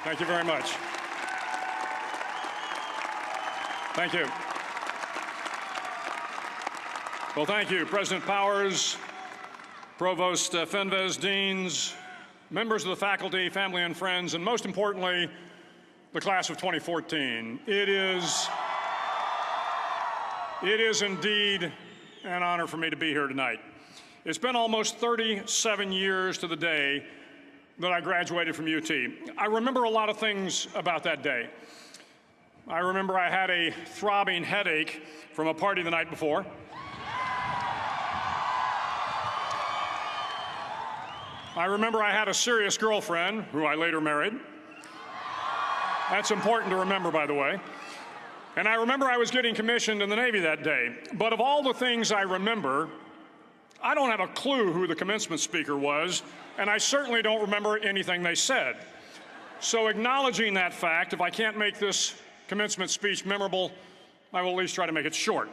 Thank you very much. Thank you. Well, thank you, President Powers, Provost Fenves, deans, members of the faculty, family and friends, and most importantly, the class of 2014. It is indeed an honor for me to be here tonight. It's been almost 37 years to the day that I graduated from UT. I remember a lot of things about that day. I remember I had a throbbing headache from a party the night before. I remember I had a serious girlfriend, who I later married. That's important to remember, by the way. And I remember I was getting commissioned in the Navy that day. But of all the things I remember, I don't have a clue who the commencement speaker was, and I certainly don't remember anything they said. So acknowledging that fact, if I can't make this commencement speech memorable, I will at least try to make it short.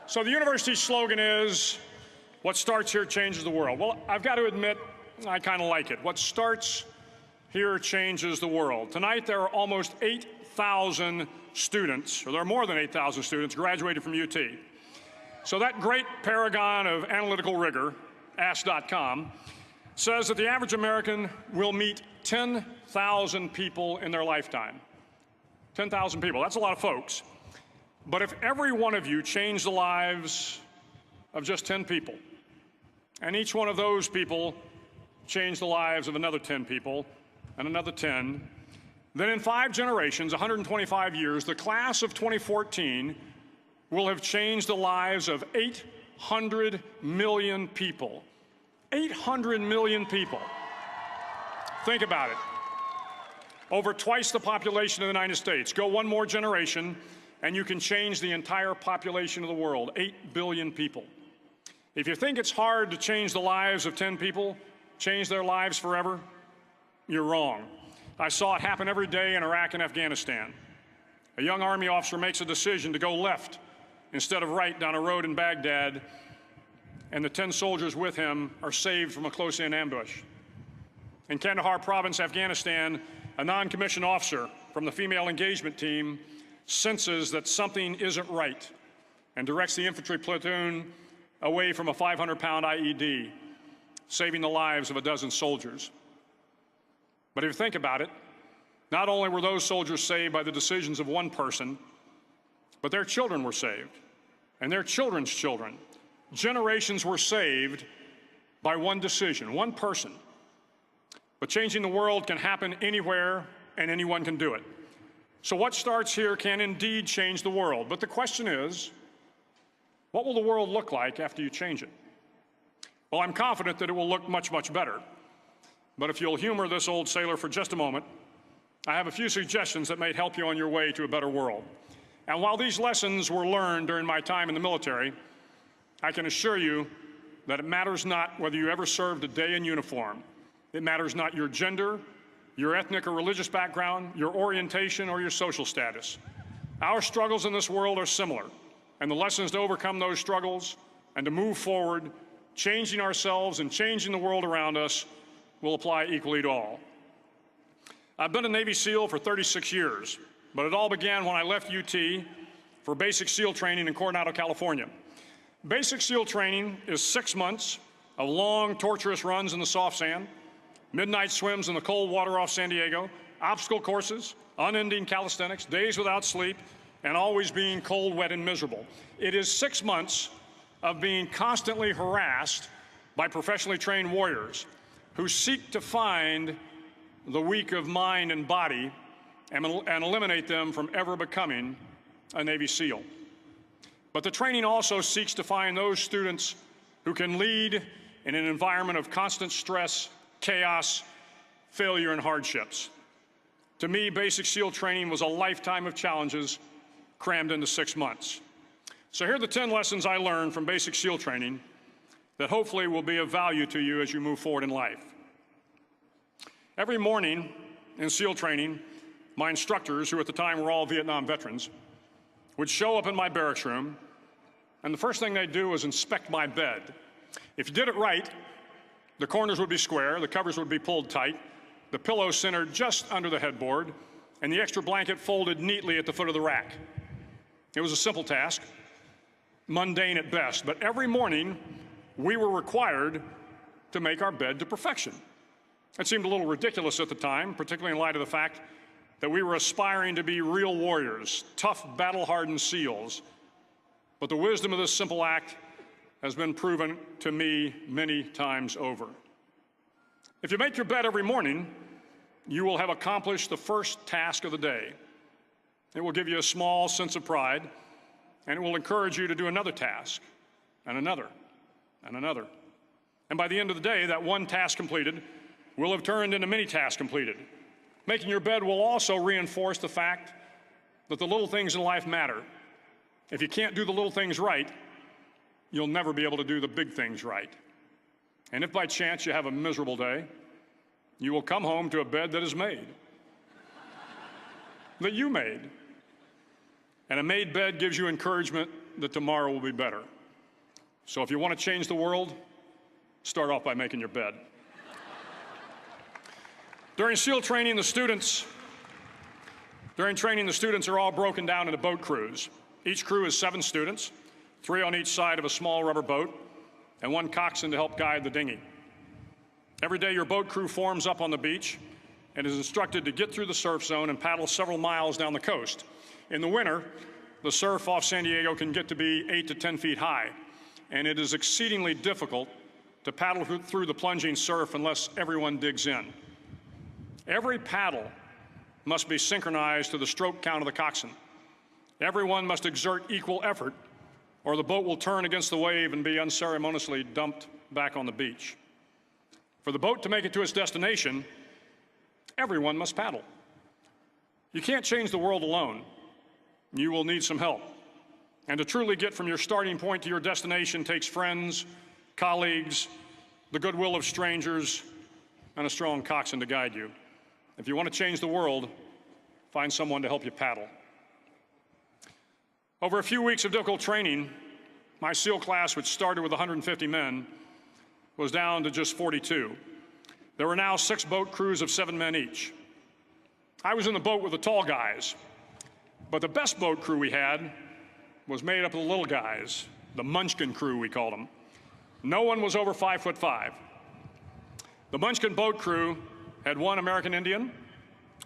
So the university's slogan is, "What starts here changes the world." Well, I've got to admit, I kind of like it. What starts here changes the world. Tonight, there are almost 8,000 students, or there are more than 8,000 students graduated from UT. So that great paragon of analytical rigor, Ask.com, says that the average American will meet 10,000 people in their lifetime. 10,000 people, that's a lot of folks. But if every one of you changed the lives of just 10 people, and each one of those people changed the lives of another 10 people, and another 10, then in 5 generations, 125 years, the class of 2014 will have changed the lives of 800 million people. 800 million people. Think about it. Over twice the population of the United States. Go one more generation, and you can change the entire population of the world, 8 billion people. If you think it's hard to change the lives of 10 people, change their lives forever, you're wrong. I saw it happen every day in Iraq and Afghanistan. A young Army officer makes a decision to go left instead of right down a road in Baghdad, and the 10 soldiers with him are saved from a close-in ambush. In Kandahar province, Afghanistan, a non-commissioned officer from the female engagement team senses that something isn't right and directs the infantry platoon away from a 500-pound IED, saving the lives of a dozen soldiers. But if you think about it, not only were those soldiers saved by the decisions of one person, but their children were saved, and their children's children. Generations were saved by one decision, one person. But changing the world can happen anywhere, and anyone can do it. So what starts here can indeed change the world. But the question is, what will the world look like after you change it? Well, I'm confident that it will look much, much better. But if you'll humor this old sailor for just a moment, I have a few suggestions that may help you on your way to a better world. And while these lessons were learned during my time in the military, I can assure you that it matters not whether you ever served a day in uniform. It matters not your gender, your ethnic or religious background, your orientation, or your social status. Our struggles in this world are similar, and the lessons to overcome those struggles and to move forward, changing ourselves and changing the world around us, will apply equally to all. I've been a Navy SEAL for 36 years. But it all began when I left UT for basic SEAL training in Coronado, California. Basic SEAL training is 6 months of long, torturous runs in the soft sand, midnight swims in the cold water off San Diego, obstacle courses, unending calisthenics, days without sleep, and always being cold, wet, and miserable. It is 6 months of being constantly harassed by professionally trained warriors who seek to find the weak of mind and body and eliminate them from ever becoming a Navy SEAL. But the training also seeks to find those students who can lead in an environment of constant stress, chaos, failure, and hardships. To me, basic SEAL training was a lifetime of challenges crammed into 6 months. So here are the 10 lessons I learned from basic SEAL training that hopefully will be of value to you as you move forward in life. Every morning in SEAL training, my instructors, who at the time were all Vietnam veterans, would show up in my barracks room, and the first thing they'd do was inspect my bed. If you did it right, the corners would be square, the covers would be pulled tight, the pillow centered just under the headboard, and the extra blanket folded neatly at the foot of the rack. It was a simple task, mundane at best, but every morning we were required to make our bed to perfection. It seemed a little ridiculous at the time, particularly in light of the fact that we were aspiring to be real warriors, tough, battle-hardened SEALs. But the wisdom of this simple act has been proven to me many times over. If you make your bed every morning, you will have accomplished the first task of the day. It will give you a small sense of pride, and it will encourage you to do another task, and another, and another. And by the end of the day, that one task completed will have turned into many tasks completed. Making your bed will also reinforce the fact that the little things in life matter. If you can't do the little things right, you'll never be able to do the big things right. And if by chance you have a miserable day, you will come home to a bed that is made, that you made. And a made bed gives you encouragement that tomorrow will be better. So if you want to change the world, start off by making your bed. During SEAL training, the students are all broken down into boat crews. Each crew is 7 students, 3 on each side of a small rubber boat, and 1 coxswain to help guide the dinghy. Every day, your boat crew forms up on the beach and is instructed to get through the surf zone and paddle several miles down the coast. In the winter, the surf off San Diego can get to be 8 to 10 feet high, and it is exceedingly difficult to paddle through the plunging surf unless everyone digs in. Every paddle must be synchronized to the stroke count of the coxswain. Everyone must exert equal effort, or the boat will turn against the wave and be unceremoniously dumped back on the beach. For the boat to make it to its destination, everyone must paddle. You can't change the world alone. You will need some help. And to truly get from your starting point to your destination takes friends, colleagues, the goodwill of strangers, and a strong coxswain to guide you. If you want to change the world, find someone to help you paddle. Over a few weeks of difficult training, my SEAL class, which started with 150 men, was down to just 42. There were now 6 boat crews of 7 men each. I was in the boat with the tall guys, but the best boat crew we had was made up of the little guys, the Munchkin crew, we called them. No one was over 5'5". The Munchkin boat crew had 1 American Indian,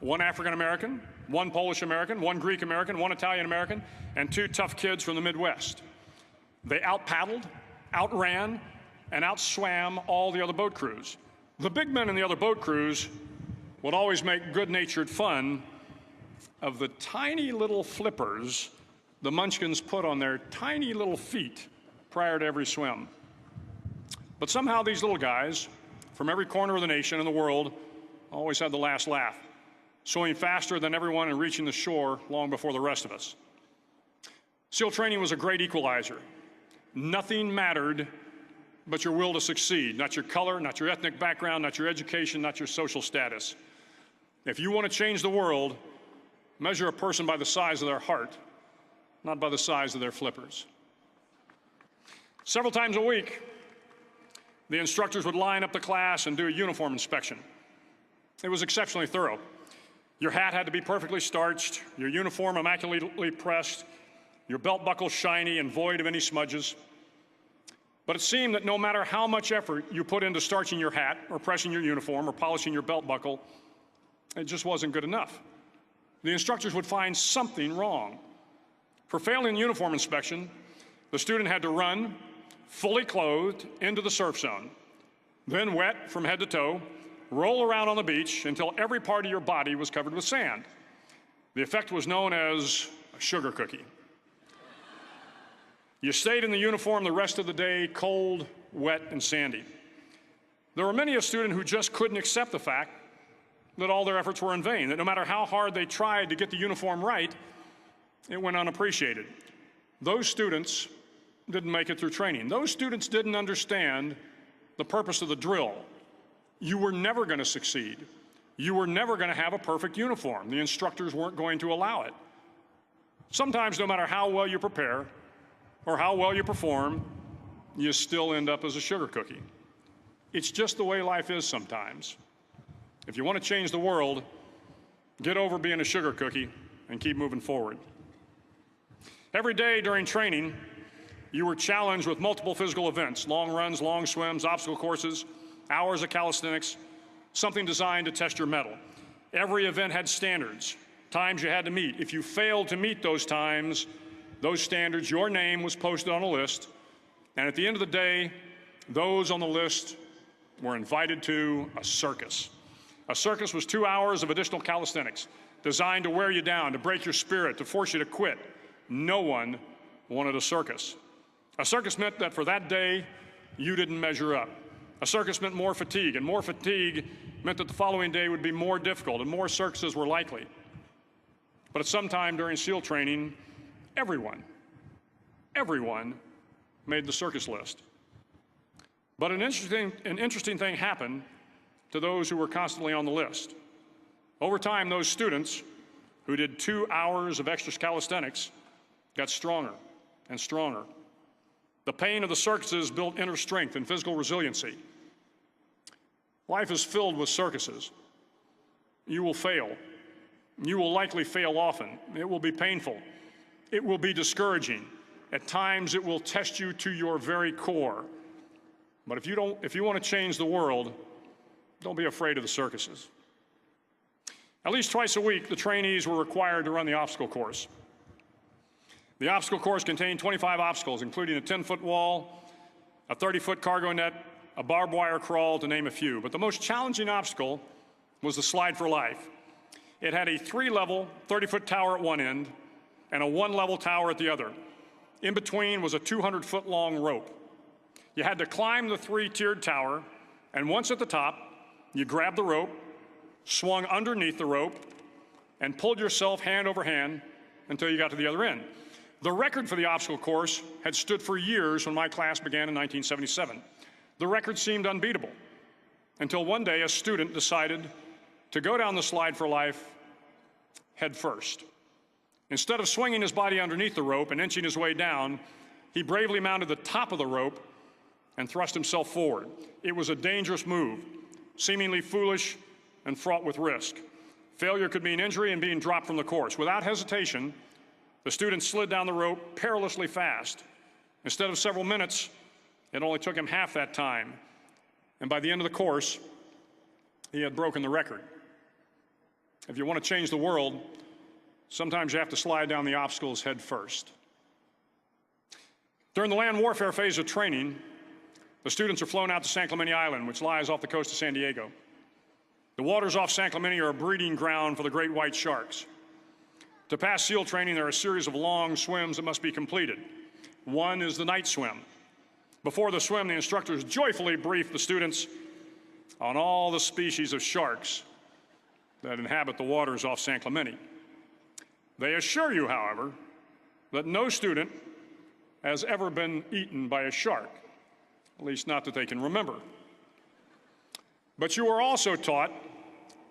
1 African American, 1 Polish American, 1 Greek American, 1 Italian American, and 2 tough kids from the Midwest. They out-paddled, outran, and outswam all the other boat crews. The big men in the other boat crews would always make good-natured fun of the tiny little flippers the Munchkins put on their tiny little feet prior to every swim. But somehow these little guys from every corner of the nation and the world always had the last laugh, swimming faster than everyone and reaching the shore long before the rest of us. SEAL training was a great equalizer. Nothing mattered but your will to succeed, not your color, not your ethnic background, not your education, not your social status. If you want to change the world, measure a person by the size of their heart, not by the size of their flippers. Several times a week, the instructors would line up the class and do a uniform inspection. It was exceptionally thorough. Your hat had to be perfectly starched, your uniform immaculately pressed, your belt buckle shiny and void of any smudges. But it seemed that no matter how much effort you put into starching your hat or pressing your uniform or polishing your belt buckle, it just wasn't good enough. The instructors would find something wrong. For failing the uniform inspection, the student had to run, fully clothed, into the surf zone, then wet from head to toe, roll around on the beach until every part of your body was covered with sand. The effect was known as a sugar cookie. You stayed in the uniform the rest of the day, cold, wet, and sandy. There were many a student who just couldn't accept the fact that all their efforts were in vain, that no matter how hard they tried to get the uniform right, it went unappreciated. Those students didn't make it through training. Those students didn't understand the purpose of the drill. You were never going to succeed. You were never going to have a perfect uniform. The instructors weren't going to allow it. Sometimes, no matter how well you prepare or how well you perform, you still end up as a sugar cookie. It's just the way life is sometimes. If you want to change the world, get over being a sugar cookie and keep moving forward. Every day during training, you were challenged with multiple physical events: long runs, long swims, obstacle courses, hours of calisthenics, something designed to test your mettle. Every event had standards, times you had to meet. If you failed to meet those times, those standards, your name was posted on a list, and at the end of the day, those on the list were invited to a circus. A circus was 2 hours of additional calisthenics, designed to wear you down, to break your spirit, to force you to quit. No one wanted a circus. A circus meant that for that day, you didn't measure up. A circus meant more fatigue, and more fatigue meant that the following day would be more difficult, and more circuses were likely. But at some time during SEAL training, everyone made the circus list. But an interesting thing happened to those who were constantly on the list. Over time, those students who did 2 hours of extra calisthenics got stronger and stronger. The pain of the circuses built inner strength and physical resiliency. Life is filled with circuses. You will fail. You will likely fail often. It will be painful. It will be discouraging. At times, it will test you to your very core. But if you want to change the world, don't be afraid of the circuses. At least twice a week, the trainees were required to run the obstacle course. The obstacle course contained 25 obstacles, including a 10-foot wall, a 30-foot cargo net, a barbed wire crawl, to name a few. But the most challenging obstacle was the slide for life. It had a 3-level, 30-foot tower at one end and a 1-level tower at the other. In between was a 200-foot-long rope. You had to climb the 3-tiered tower, and once at the top, you grabbed the rope, swung underneath the rope, and pulled yourself hand over hand until you got to the other end. The record for the obstacle course had stood for years when my class began in 1977. The record seemed unbeatable until one day a student decided to go down the slide for life head first. Instead of swinging his body underneath the rope and inching his way down, he bravely mounted the top of the rope and thrust himself forward. It was a dangerous move, seemingly foolish and fraught with risk. Failure could mean injury and being dropped from the course. Without hesitation, the student slid down the rope perilously fast. Instead of several minutes, it only took him half that time. And by the end of the course, he had broken the record. If you want to change the world, sometimes you have to slide down the obstacles head first. During the land warfare phase of training, the students are flown out to San Clemente Island, which lies off the coast of San Diego. The waters off San Clemente are a breeding ground for the great white sharks. To pass SEAL training, there are a series of long swims that must be completed. One is the night swim. Before the swim, the instructors joyfully brief the students on all the species of sharks that inhabit the waters off San Clemente. They assure you, however, that no student has ever been eaten by a shark, at least not that they can remember. But you are also taught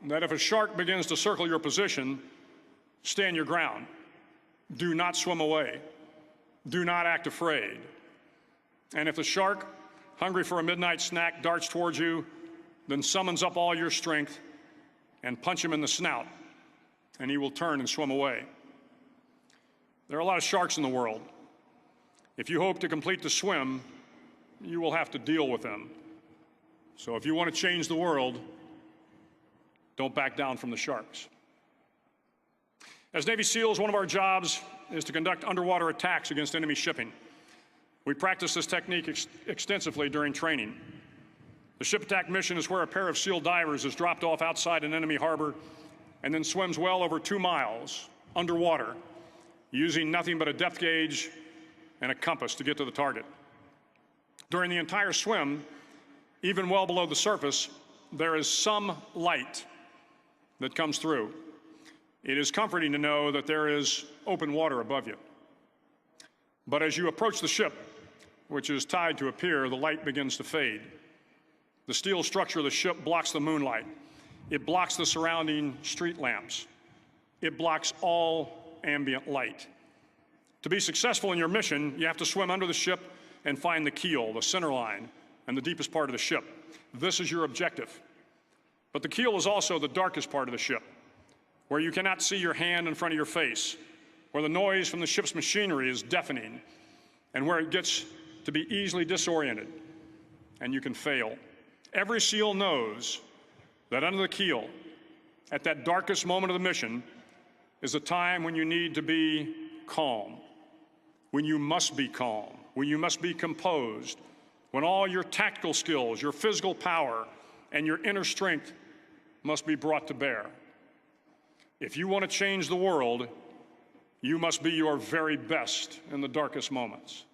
that if a shark begins to circle your position, stand your ground. Do not swim away. Do not act afraid. And if the shark, hungry for a midnight snack, darts towards you, then summons up all your strength and punch him in the snout, and he will turn and swim away. There are a lot of sharks in the world. If you hope to complete the swim, you will have to deal with them. So if you want to change the world, don't back down from the sharks. As Navy SEALs, one of our jobs is to conduct underwater attacks against enemy shipping. We practice this technique extensively during training. The ship attack mission is where a pair of SEAL divers is dropped off outside an enemy harbor and then swims well over 2 miles underwater, using nothing but a depth gauge and a compass to get to the target. During the entire swim, even well below the surface, there is some light that comes through. It is comforting to know that there is open water above you. But as you approach the ship, which is tied to a pier, the light begins to fade. The steel structure of the ship blocks the moonlight. It blocks the surrounding street lamps. It blocks all ambient light. To be successful in your mission, you have to swim under the ship and find the keel, the center line, and the deepest part of the ship. This is your objective. But the keel is also the darkest part of the ship, where you cannot see your hand in front of your face, where the noise from the ship's machinery is deafening, and where it gets to be easily disoriented, and you can fail. Every SEAL knows that under the keel, at that darkest moment of the mission, is a time when you need to be calm, when you must be calm, when you must be composed, when all your tactical skills, your physical power, and your inner strength must be brought to bear. If you want to change the world, you must be your very best in the darkest moments.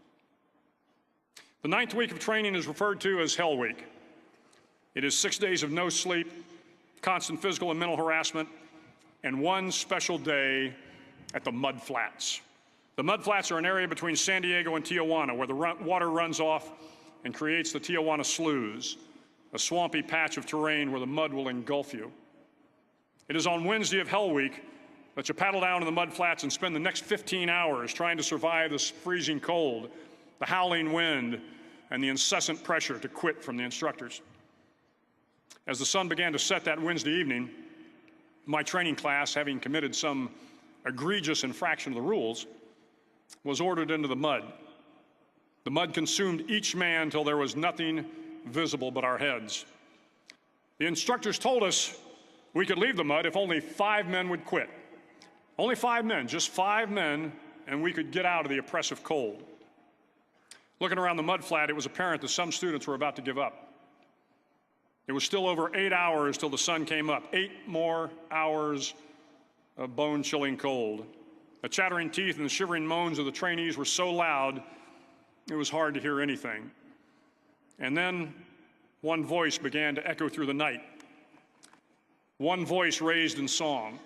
The 9th week of training is referred to as Hell Week. It is 6 days of no sleep, constant physical and mental harassment, and one special day at the Mud Flats. The Mud Flats are an area between San Diego and Tijuana where the water runs off and creates the Tijuana Sloughs, a swampy patch of terrain where the mud will engulf you. It is on Wednesday of Hell Week that you paddle down to the Mud Flats and spend the next 15 hours trying to survive this freezing cold, the howling wind, and the incessant pressure to quit from the instructors. As the sun began to set that Wednesday evening, my training class, having committed some egregious infraction of the rules, was ordered into the mud. The mud consumed each man till there was nothing visible but our heads. The instructors told us we could leave the mud if only 5 men would quit. Only 5 men, just 5 men, and we could get out of the oppressive cold. Looking around the mud flat, it was apparent that some students were about to give up. It was still over 8 hours till the sun came up. 8 more hours of bone-chilling cold. The chattering teeth and the shivering moans of the trainees were so loud, it was hard to hear anything. And then one voice began to echo through the night. One voice raised in song.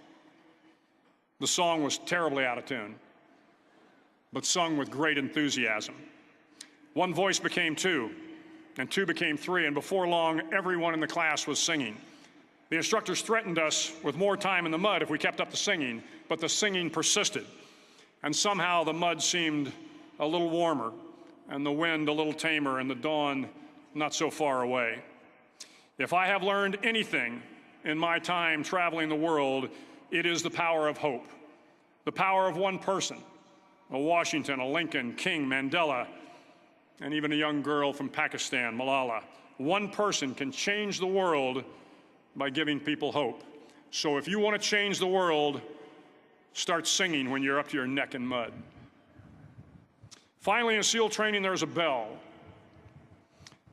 The song was terribly out of tune, but sung with great enthusiasm. One voice became 2, and 2 became 3, and before long, everyone in the class was singing. The instructors threatened us with more time in the mud if we kept up the singing, but the singing persisted. And somehow the mud seemed a little warmer, and the wind a little tamer, and the dawn not so far away. If I have learned anything in my time traveling the world, it is the power of hope. The power of one person, a Washington, a Lincoln, King, Mandela, and even a young girl from Pakistan, Malala. One person can change the world by giving people hope. So if you want to change the world, start singing when you're up to your neck in mud. Finally, in SEAL training, there's a bell.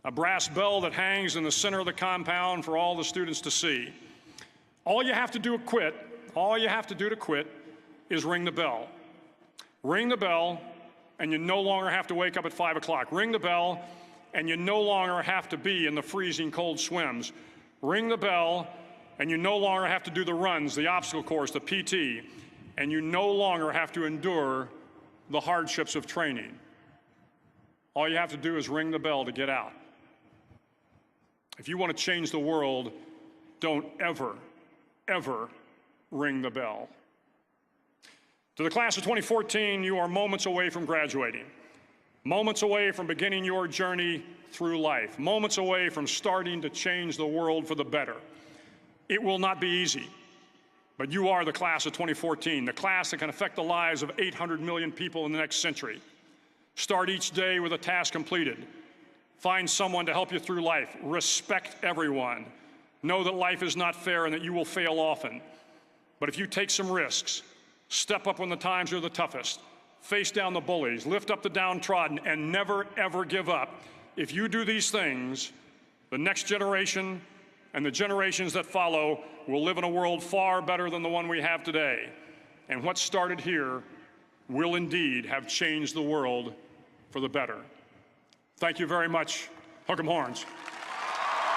A brass bell that hangs in the center of the compound for all the students to see. All you have to do to quit is ring the bell. Ring the bell, and you no longer have to wake up at 5 o'clock. Ring the bell, and you no longer have to be in the freezing cold swims. Ring the bell, and you no longer have to do the runs, the obstacle course, the PT, and you no longer have to endure the hardships of training. All you have to do is ring the bell to get out. If you want to change the world, don't ever, ever ring the bell. To the class of 2014, you are moments away from graduating, moments away from beginning your journey through life, moments away from starting to change the world for the better. It will not be easy, but you are the class of 2014, the class that can affect the lives of 800 million people in the next century. Start each day with a task completed. Find someone to help you through life. Respect everyone. Know that life is not fair and that you will fail often. But if you take some risks, step up when the times are the toughest, face down the bullies, lift up the downtrodden, and never, ever give up. If you do these things, the next generation and the generations that follow will live in a world far better than the one we have today. And what started here will indeed have changed the world for the better. Thank you very much. Hook 'em horns.